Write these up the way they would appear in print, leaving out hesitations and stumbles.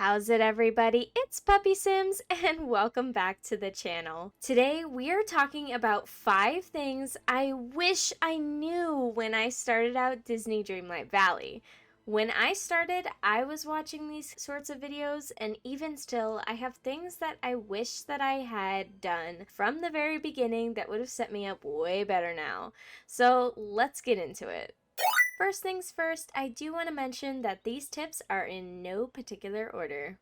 How's it, everybody? It's Puppy Sims and welcome back to the channel. Today we are talking about 5 things I wish I knew when I started out Disney Dreamlight Valley. When I started, I was watching these sorts of videos, and even still, I have things that I wish that I had done from the very beginning that would have set me up way better now. So let's get into it. First things first, I do want to mention that these tips are in no particular order.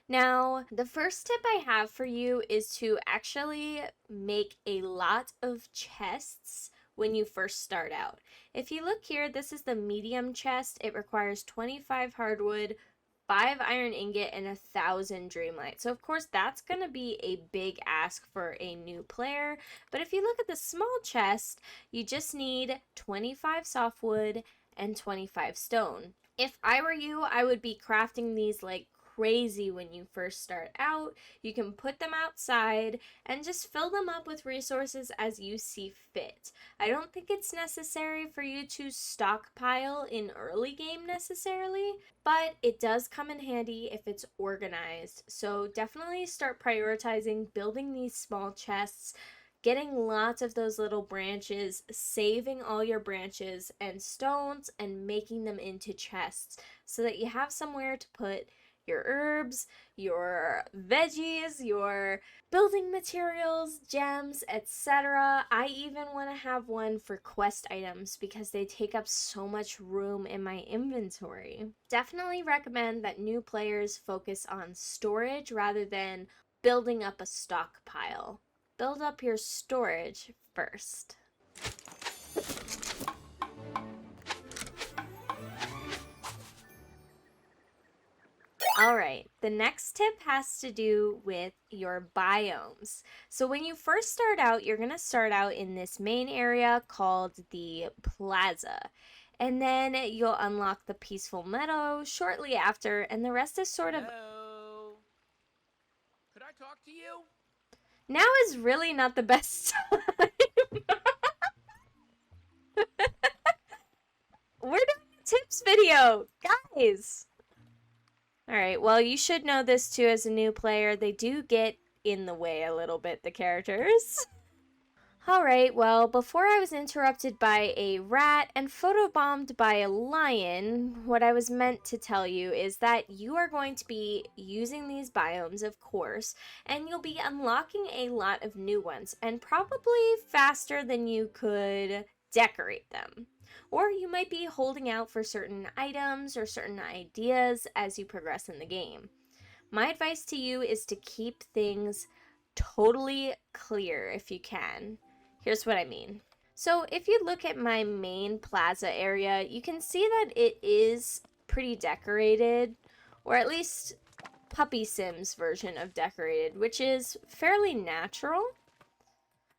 Now, the first tip I have for you is to actually make a lot of chests when you first start out. If you look here, this is the medium chest. It requires 25 hardwood, 5 iron ingot, and 1,000 Dreamlight. So of course that's going to be a big ask for a new player. But if you look at the small chest, you just need 25 softwood and 25 stone. If I were you, I would be crafting these like crazy when you first start out. You can put them outside and just fill them up with resources as you see fit. I don't think it's necessary for you to stockpile in early game necessarily, but it does come in handy if it's organized. So definitely start prioritizing building these small chests, getting lots of those little branches, saving all your branches and stones and making them into chests so that you have somewhere to put your herbs, your veggies, your building materials, gems, etc. I even want to have one for quest items because they take up so much room in my inventory. Definitely recommend that new players focus on storage rather than building up a stockpile. Build up your storage first. Alright, the next tip has to do with your biomes. So when you first start out, you're going to start out in this main area called the Plaza. And then you'll unlock the Peaceful Meadow shortly after, and the rest is sort of... Hello? Could I talk to you? Now is really not the best time. We're doing a tips video, guys! Alright, well, you should know this too as a new player. They do get in the way a little bit, the characters. Alright, well, before I was interrupted by a rat and photobombed by a lion, what I was meant to tell you is that you are going to be using these biomes, of course, and you'll be unlocking a lot of new ones, and probably faster than you could decorate them. Or you might be holding out for certain items or certain ideas as you progress in the game. My advice to you is to keep things totally clear if you can. Here's what I mean. So if you look at my main plaza area, you can see that it is pretty decorated, or at least Puppy Sims version of decorated, which is fairly natural.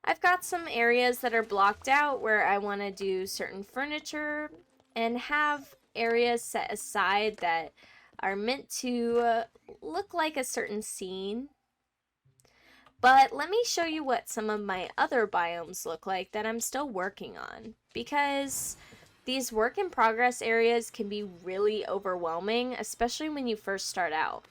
I've got some areas that are blocked out where I want to do certain furniture and have areas set aside that are meant to look like a certain scene. But let me show you what some of my other biomes look like that I'm still working on, because these work in progress areas can be really overwhelming, especially when you first start out.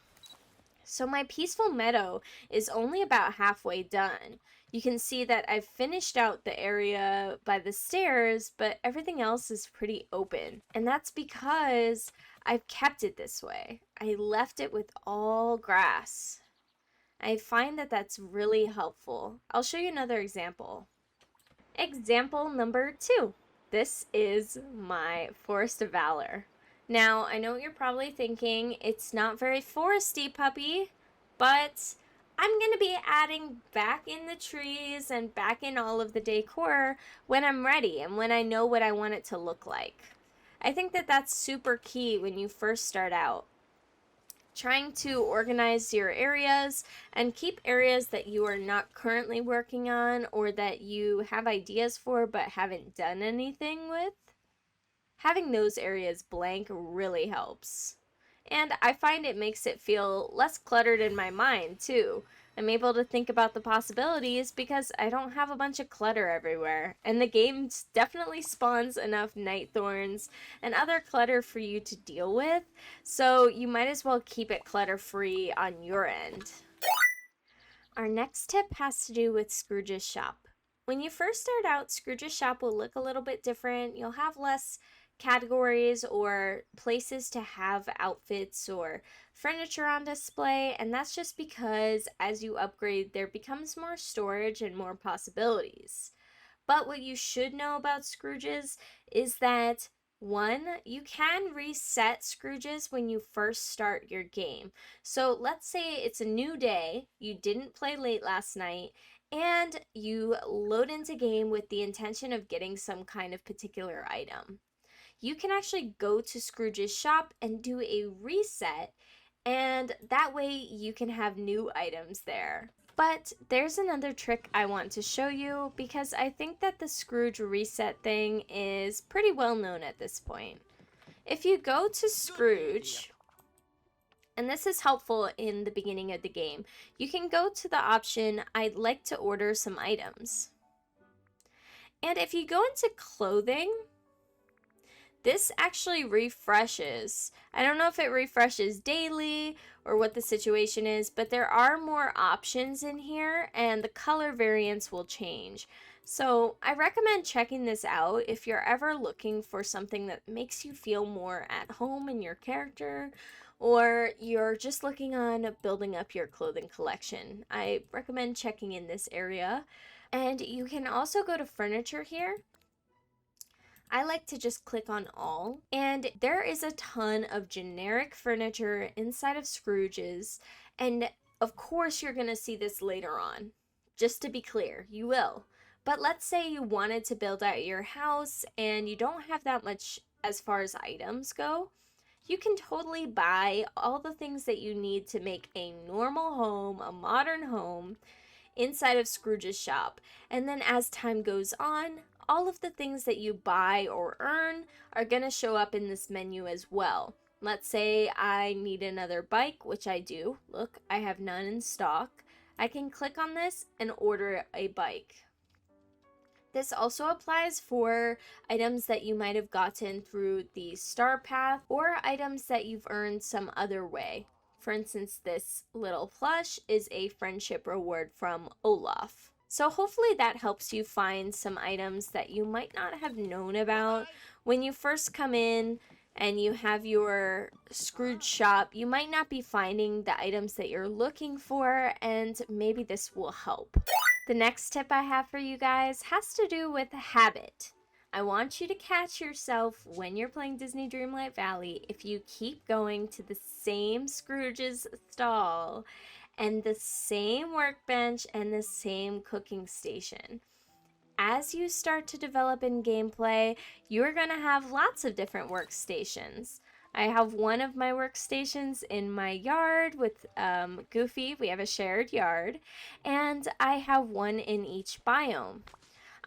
So my Peaceful Meadow is only about halfway done. You can see that I've finished out the area by the stairs, but everything else is pretty open. And that's because I've kept it this way. I left it with all grass. I find that that's really helpful. I'll show you another example. Example number 2. This is my Forest of Valor. Now, I know what you're probably thinking. It's not very foresty, puppy, but I'm going to be adding back in the trees and back in all of the decor when I'm ready and when I know what I want it to look like. I think that that's super key when you first start out. Trying to organize your areas and keep areas that you are not currently working on or that you have ideas for but haven't done anything with. Having those areas blank really helps. And I find it makes it feel less cluttered in my mind too. I'm able to think about the possibilities because I don't have a bunch of clutter everywhere. And the game definitely spawns enough night thorns and other clutter for you to deal with, so you might as well keep it clutter free on your end. Our next tip has to do with Scrooge's shop. When you first start out, Scrooge's shop will look a little bit different. You'll have less categories or places to have outfits or furniture on display, and that's just because as you upgrade, there becomes more storage and more possibilities. But what you should know about Scrooge's is that one, you can reset Scrooge's when you first start your game. So let's say it's a new day, you didn't play late last night, and you load into game with the intention of getting some kind of particular item. You can actually go to Scrooge's shop and do a reset, and that way you can have new items there. But there's another trick I want to show you because I think that the Scrooge reset thing is pretty well known at this point. If you go to Scrooge, and this is helpful in the beginning of the game, you can go to the option, I'd like to order some items. And if you go into clothing, this actually refreshes. I don't know if it refreshes daily or what the situation is, but there are more options in here and the color variants will change. So I recommend checking this out if you're ever looking for something that makes you feel more at home in your character, or you're just looking on building up your clothing collection. I recommend checking in this area. And you can also go to furniture here. I like to just click on all, and there is a ton of generic furniture inside of Scrooge's, and of course you're going to see this later on. Just to be clear, you will. But let's say you wanted to build out your house and you don't have that much as far as items go. You can totally buy all the things that you need to make a normal home, a modern home, inside of Scrooge's shop. And then as time goes on, all of the things that you buy or earn are going to show up in this menu as well. Let's say I need another bike, which I do. Look, I have none in stock. I can click on this and order a bike. This also applies for items that you might have gotten through the star path or items that you've earned some other way. For instance, this little plush is a friendship reward from Olaf. So hopefully that helps you find some items that you might not have known about. When you first come in and you have your Scrooge shop, you might not be finding the items that you're looking for, and maybe this will help. The next tip I have for you guys has to do with habit. I want you to catch yourself when you're playing Disney Dreamlight Valley if you keep going to the same Scrooge's stall and the same workbench and the same cooking station. As you start to develop in gameplay, you're going to have lots of different workstations. I have one of my workstations in my yard with Goofy. We have a shared yard. And I have one in each biome.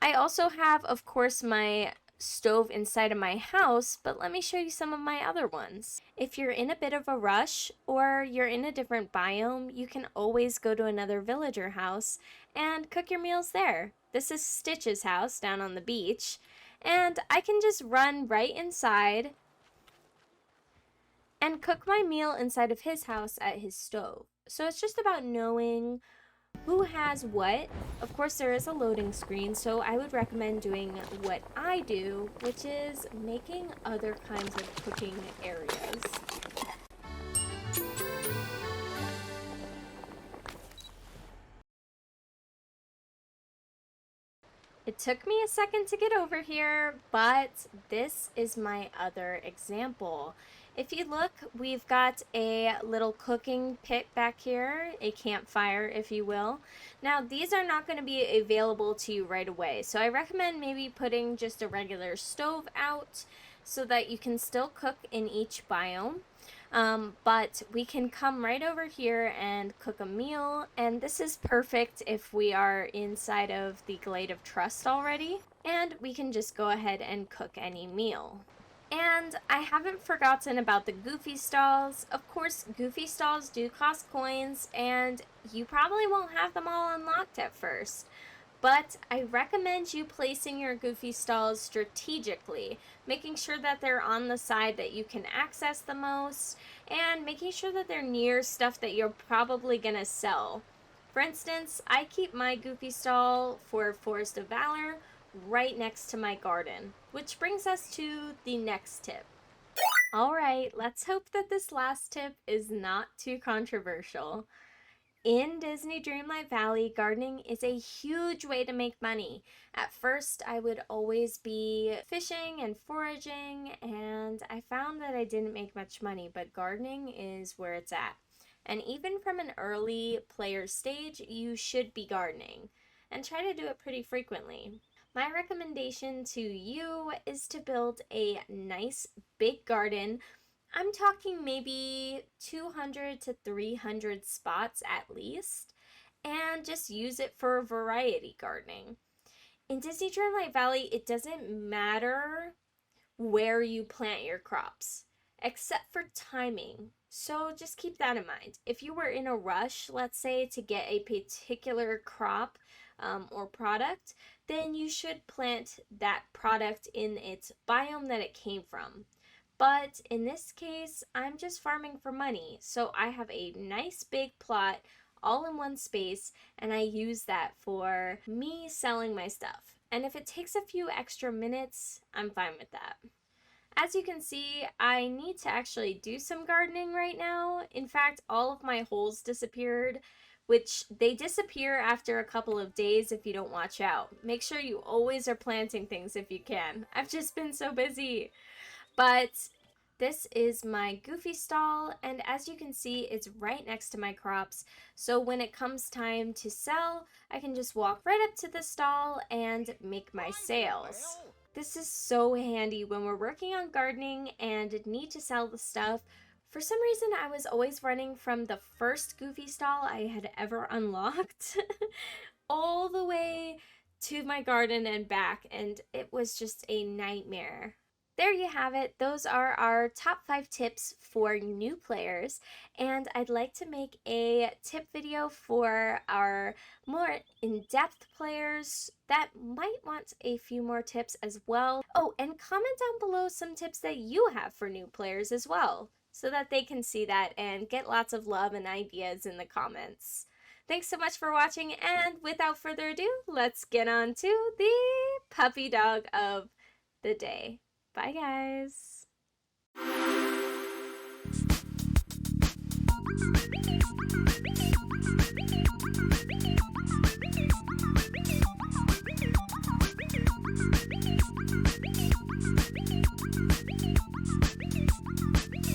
I also have, of course, my stove inside of my house, but let me show you some of my other ones. If you're in a bit of a rush or you're in a different biome, you can always go to another villager house and cook your meals there. This is Stitch's house down on the beach, and I can just run right inside and cook my meal inside of his house at his stove. So it's just about knowing who has what. Of course, there is a loading screen, so I would recommend doing what I do, which is making other kinds of cooking areas. It took me a second to get over here, but this is my other example. If you look, we've got a little cooking pit back here, a campfire, if you will. Now, these are not going to be available to you right away, so I recommend maybe putting just a regular stove out so that you can still cook in each biome. But we can come right over here and cook a meal, and this is perfect if we are inside of the Glade of Trust already, and we can just go ahead and cook any meal. And I haven't forgotten about the Goofy stalls. Of course, Goofy stalls do cost coins, and you probably won't have them all unlocked at first. But I recommend you placing your Goofy stalls strategically, making sure that they're on the side that you can access the most, and making sure that they're near stuff that you're probably gonna sell. For instance, I keep my Goofy stall for Forest of Valor right next to my garden, which brings us to the next tip. All right, let's hope that this last tip is not too controversial. In Disney Dreamlight Valley, gardening is a huge way to make money. At first, I would always be fishing and foraging, and I found that I didn't make much money, but gardening is where it's at. And even from an early player stage, you should be gardening and try to do it pretty frequently. My recommendation to you is to build a nice big garden. I'm talking maybe 200 to 300 spots at least, and just use it for variety gardening. In Disney Dreamlight Valley, it doesn't matter where you plant your crops, except for timing. So just keep that in mind. If you were in a rush, let's say, to get a particular crop or product, then you should plant that product in its biome that it came from. But in this case, I'm just farming for money. So I have a nice big plot all in one space, and I use that for me selling my stuff. And if it takes a few extra minutes, I'm fine with that. As you can see, I need to actually do some gardening right now. In fact, all of my holes disappeared, which they disappear after a couple of days if you don't watch out. Make sure you always are planting things if you can. I've just been so busy. But this is my Goofy stall, and as you can see, it's right next to my crops. So when it comes time to sell, I can just walk right up to the stall and make my sales. This is so handy when we're working on gardening and need to sell the stuff. For some reason, I was always running from the first Goofy stall I had ever unlocked all the way to my garden and back, and it was just a nightmare. There you have it. Those are our top 5 tips for new players, and I'd like to make a tip video for our more in-depth players that might want a few more tips as well. Oh, and comment down below some tips that you have for new players as well, so that they can see that and get lots of love and ideas in the comments. Thanks so much for watching, and without further ado, let's get on to the puppy dog of the day. Bye, guys.